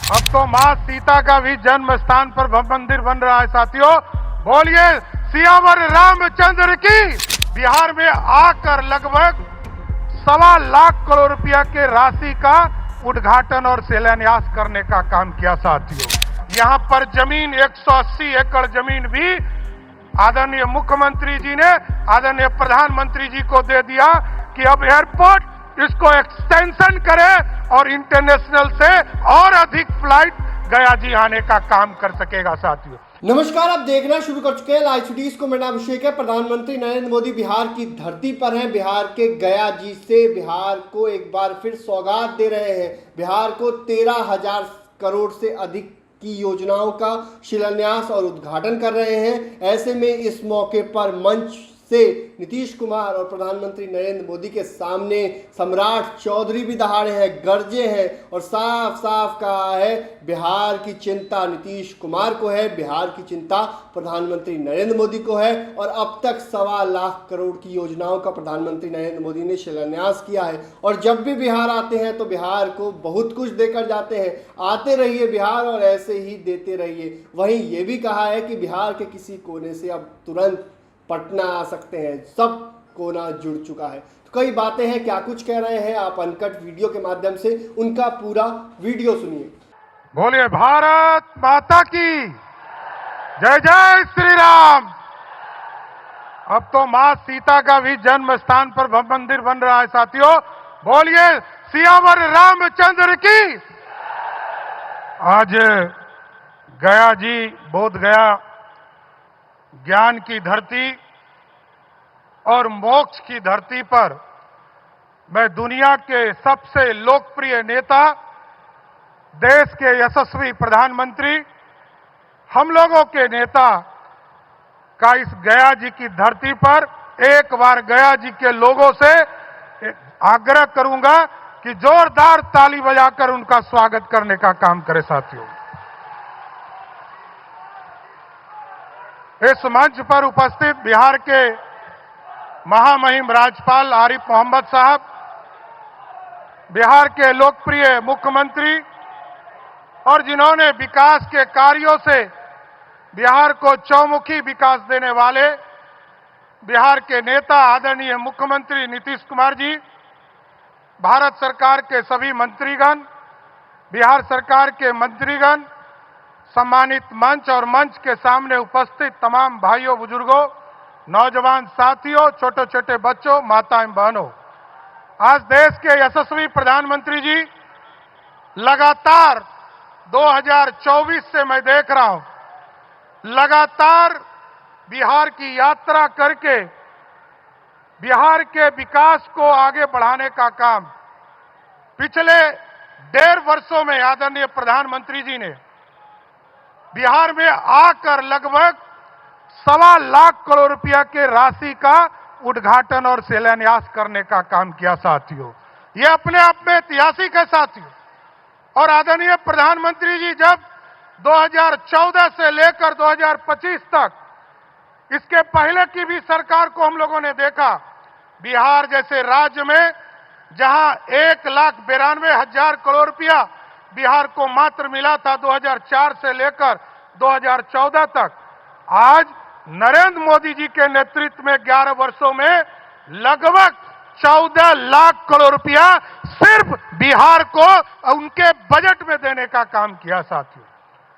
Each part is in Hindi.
अब तो मां सीता का भी जन्म स्थान पर मंदिर बन रहा है साथियों। बोलिए सियावर रामचंद्र की। बिहार में आकर लगभग 1.25 करोड़ रुपया के राशि का उद्घाटन और शिलान्यास करने का काम किया साथियों। यहां पर जमीन 180 एकड़ जमीन भी आदरणीय मुख्यमंत्री जी ने आदरणीय प्रधानमंत्री जी को दे दिया कि अब एयरपोर्ट इसको एक्सटेंशन करे और इंटरनेशनल से और अधिक फ्लाइट गया जी आने का काम कर सकेगा साथियों। नमस्कार, आप देखना शुरू कर चुके हैं लाइव सिटीज को। मेरा नाम अभिषेक है। प्रधानमंत्री नरेंद्र मोदी बिहार की धरती पर हैं। बिहार के गया जी से बिहार को एक बार फिर सौगात दे रहे हैं। बिहार को 13,000 करोड़ से अधिक की योजनाओं का शिलान्यास और उद्घाटन कर रहे हैं। ऐसे में इस मौके पर मंच से नीतीश कुमार और प्रधानमंत्री नरेंद्र मोदी के सामने सम्राट चौधरी भी दहाड़े हैं, गरजे हैं और साफ साफ कहा है बिहार की चिंता नीतीश कुमार को है, बिहार की चिंता प्रधानमंत्री नरेंद्र मोदी को है। और अब तक 1.25 करोड़ की योजनाओं का प्रधानमंत्री नरेंद्र मोदी ने शिलान्यास किया है। और जब भी बिहार आते हैं तो बिहार को बहुत कुछ देकर जाते हैं। आते रहिए बिहार और ऐसे ही देते रहिए। वहीं ये भी कहा है कि बिहार के किसी कोने से अब तुरंत पटना आ सकते हैं, सब कोना जुड़ चुका है। तो कई बातें हैं, क्या कुछ कह रहे हैं, आप अनकट वीडियो के माध्यम से उनका पूरा वीडियो सुनिए। बोलिए भारत माता की जय जय श्री राम। अब तो मां सीता का भी जन्म स्थान पर मंदिर बन रहा है साथियों। बोलिए सियावर रामचंद्र की। आज गया जी, बोध गया ज्ञान की धरती और मोक्ष की धरती पर मैं दुनिया के सबसे लोकप्रिय नेता, देश के यशस्वी प्रधानमंत्री, हम लोगों के नेता का इस गया जी की धरती पर एक बार गया जी के लोगों से आग्रह करूंगा कि जोरदार ताली बजाकर उनका स्वागत करने का काम करें साथियों। इस मंच पर उपस्थित बिहार के महामहिम राज्यपाल आरिफ मोहम्मद साहब, बिहार के लोकप्रिय मुख्यमंत्री और जिन्होंने विकास के कार्यों से बिहार को चौमुखी विकास देने वाले बिहार के नेता आदरणीय मुख्यमंत्री नीतीश कुमार जी, भारत सरकार के सभी मंत्रीगण, बिहार सरकार के मंत्रीगण, सम्मानित मंच और मंच के सामने उपस्थित तमाम भाइयों बुजुर्गों, नौजवान साथियों, छोटे छोटे बच्चों, माताएं बहनों, आज देश के यशस्वी प्रधानमंत्री जी लगातार 2024 से मैं देख रहा हूं, लगातार बिहार की यात्रा करके बिहार के विकास को आगे बढ़ाने का काम पिछले 1.5 वर्षों में आदरणीय प्रधानमंत्री जी ने बिहार में आकर लगभग 1.25 करोड़ रुपया के राशि का उद्घाटन और शिलान्यास करने का काम किया साथियों। ये अपने आप में ऐतिहासिक है साथियों। और आदरणीय प्रधानमंत्री जी जब 2014 से लेकर 2025 तक, इसके पहले की भी सरकार को हम लोगों ने देखा, बिहार जैसे राज्य में जहां 1,92,000 करोड़ रुपया बिहार को मात्र मिला था 2004 से लेकर 2014 तक, आज नरेंद्र मोदी जी के नेतृत्व में 11 वर्षों में लगभग 14 लाख करोड़ रुपया सिर्फ बिहार को उनके बजट में देने का काम किया साथियों।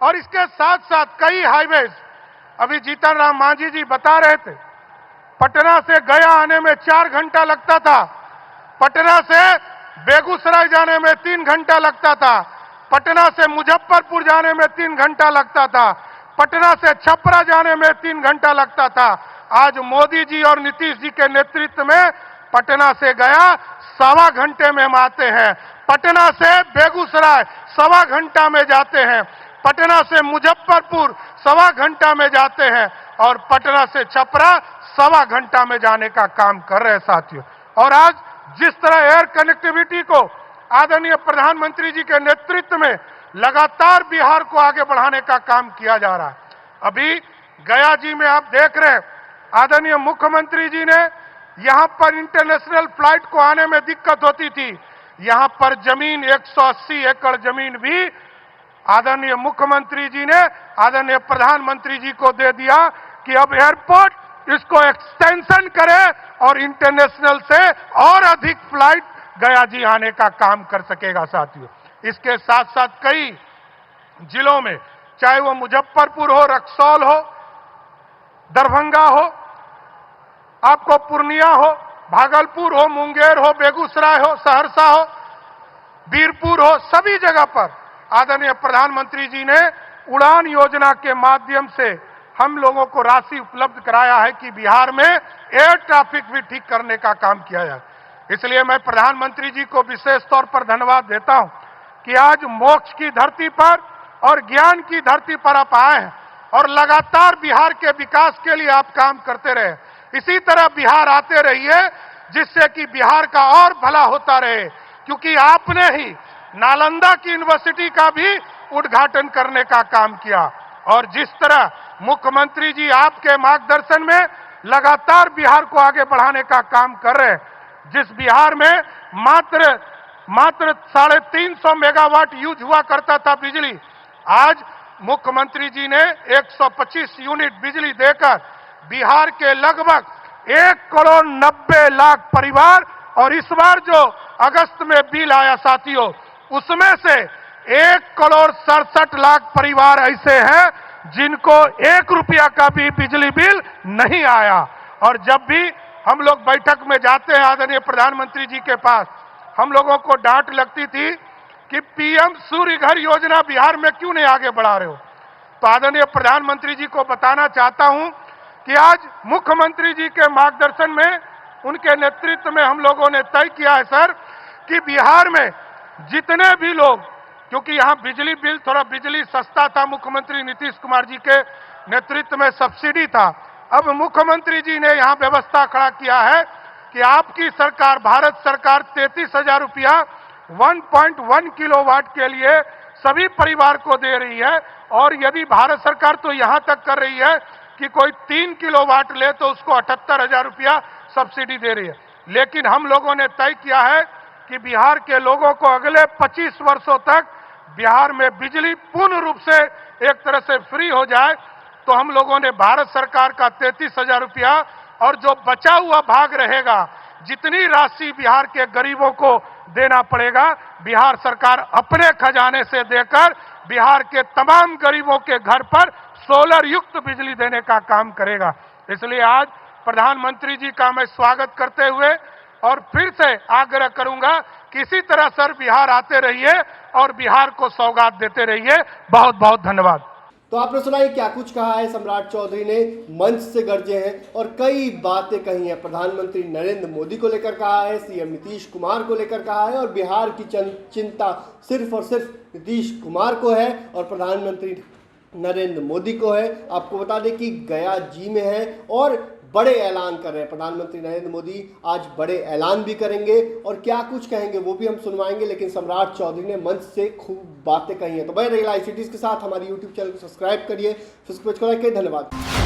और इसके साथ साथ कई हाईवेज, अभी जीतन राम मांझी जी बता रहे थे, पटना से गया आने में 4 घंटा लगता था, पटना से बेगूसराय जाने में 3 घंटा लगता था, पटना से मुजफ्फरपुर जाने में 3 घंटा लगता था, पटना से छपरा जाने में 3 घंटा लगता था। आज मोदी जी और नीतीश जी के नेतृत्व में पटना से गया 1.25 घंटे में हम आते हैं, पटना से बेगूसराय 1.25 घंटा में जाते हैं, पटना से मुजफ्फरपुर 1.25 घंटा में जाते हैं और पटना से छपरा 1.25 घंटा में जाने का काम कर रहे हैं साथियों। और आज जिस तरह एयर कनेक्टिविटी को आदरणीय प्रधानमंत्री जी के नेतृत्व में लगातार बिहार को आगे बढ़ाने का काम किया जा रहा है। अभी गया जी में आप देख रहे हैं, आदरणीय मुख्यमंत्री जी ने यहां पर इंटरनेशनल फ्लाइट को आने में दिक्कत होती थी, यहां पर जमीन 180 एकड़ जमीन भी आदरणीय मुख्यमंत्री जी ने आदरणीय प्रधानमंत्री जी को दे दिया कि अब एयरपोर्ट इसको एक्सटेंशन करे और इंटरनेशनल से और अधिक फ्लाइट गया जी आने का काम कर सकेगा साथियों। इसके साथ साथ कई जिलों में, चाहे वो मुजफ्फरपुर हो, रक्सौल हो, दरभंगा हो, आपको पूर्णिया हो, भागलपुर हो, मुंगेर हो, बेगूसराय हो, सहरसा हो, बीरपुर हो, सभी जगह पर आदरणीय प्रधानमंत्री जी ने उड़ान योजना के माध्यम से हम लोगों को राशि उपलब्ध कराया है कि बिहार में एयर ट्रैफिक भी ठीक करने का काम किया जाए। इसलिए मैं प्रधानमंत्री जी को विशेष तौर पर धन्यवाद देता हूं कि आज मोक्ष की धरती पर और ज्ञान की धरती पर आप आए हैं और लगातार बिहार के विकास के लिए आप काम करते रहे। इसी तरह बिहार आते रहिए जिससे कि बिहार का और भला होता रहे, क्योंकि आपने ही नालंदा की यूनिवर्सिटी का भी उद्घाटन करने का काम किया और जिस तरह मुख्यमंत्री जी आपके मार्गदर्शन में लगातार बिहार को आगे बढ़ाने का काम कर रहे हैं, जिस बिहार में मात्र 350 मेगावाट यूज हुआ करता था बिजली, आज मुख्यमंत्री जी ने 125 यूनिट बिजली देकर बिहार के लगभग 1,90,00,000 परिवार, और इस बार जो अगस्त में बिल आया साथियों, उसमें से 1,67,00,000 परिवार ऐसे हैं जिनको 1 रुपया का भी बिजली बिल नहीं आया। और जब भी हम लोग बैठक में जाते हैं आदरणीय प्रधानमंत्री जी के पास, हम लोगों को डांट लगती थी कि पीएम सूर्य घर योजना बिहार में क्यों नहीं आगे बढ़ा रहे हो। तो आदरणीय प्रधानमंत्री जी को बताना चाहता हूं कि आज मुख्यमंत्री जी के मार्गदर्शन में, उनके नेतृत्व में हम लोगों ने तय किया है सर कि बिहार में जितने भी लोग, क्योंकि यहां बिजली बिल, थोड़ा बिजली सस्ता था, मुख्यमंत्री नीतीश कुमार जी के नेतृत्व में सब्सिडी था, अब मुख्यमंत्री जी ने यहां व्यवस्था खड़ा किया है कि आपकी सरकार, भारत सरकार 33,000 रुपया 1.1 किलोवाट के लिए सभी परिवार को दे रही है। और यदि भारत सरकार तो यहां तक कर रही है कि कोई 3 किलोवाट ले तो उसको 78,000 रुपया सब्सिडी दे रही है। लेकिन हम लोगों ने तय किया है कि बिहार के लोगों को अगले 25 वर्षों तक बिहार में बिजली पूर्ण रूप से एक तरह से फ्री हो जाए। तो हम लोगों ने भारत सरकार का 33,000 रुपया और जो बचा हुआ भाग रहेगा, जितनी राशि बिहार के गरीबों को देना पड़ेगा, बिहार सरकार अपने खजाने से देकर बिहार के तमाम गरीबों के घर पर सोलर युक्त बिजली देने का काम करेगा। इसलिए आज प्रधानमंत्री जी का मैं स्वागत करते हुए और फिर से आग्रह करूंगा कि इसी तरह सर बिहार आते रहिए और बिहार को सौगात देते रहिए। बहुत बहुत धन्यवाद। तो आपने सुना ये क्या कुछ कहा है सम्राट चौधरी ने, मंच से गरजे हैं और कई बातें कही हैं। प्रधानमंत्री नरेंद्र मोदी को लेकर कहा है, सीएम नीतीश कुमार को लेकर कहा है, और बिहार की चिंता सिर्फ और सिर्फ नीतीश कुमार को है और प्रधानमंत्री नरेंद्र मोदी को है। आपको बता दें कि गया जी में है और बड़े ऐलान कर रहे हैं प्रधानमंत्री नरेंद्र मोदी। आज बड़े ऐलान भी करेंगे और क्या कुछ कहेंगे वो भी हम सुनवाएंगे, लेकिन सम्राट चौधरी ने मंच से खूब बातें कही हैं। तो बने रहिए लाइव सिटीज के साथ, हमारी यूट्यूब चैनल को सब्सक्राइब करिए, फेसबुक पेज को लाइक करिए। धन्यवाद।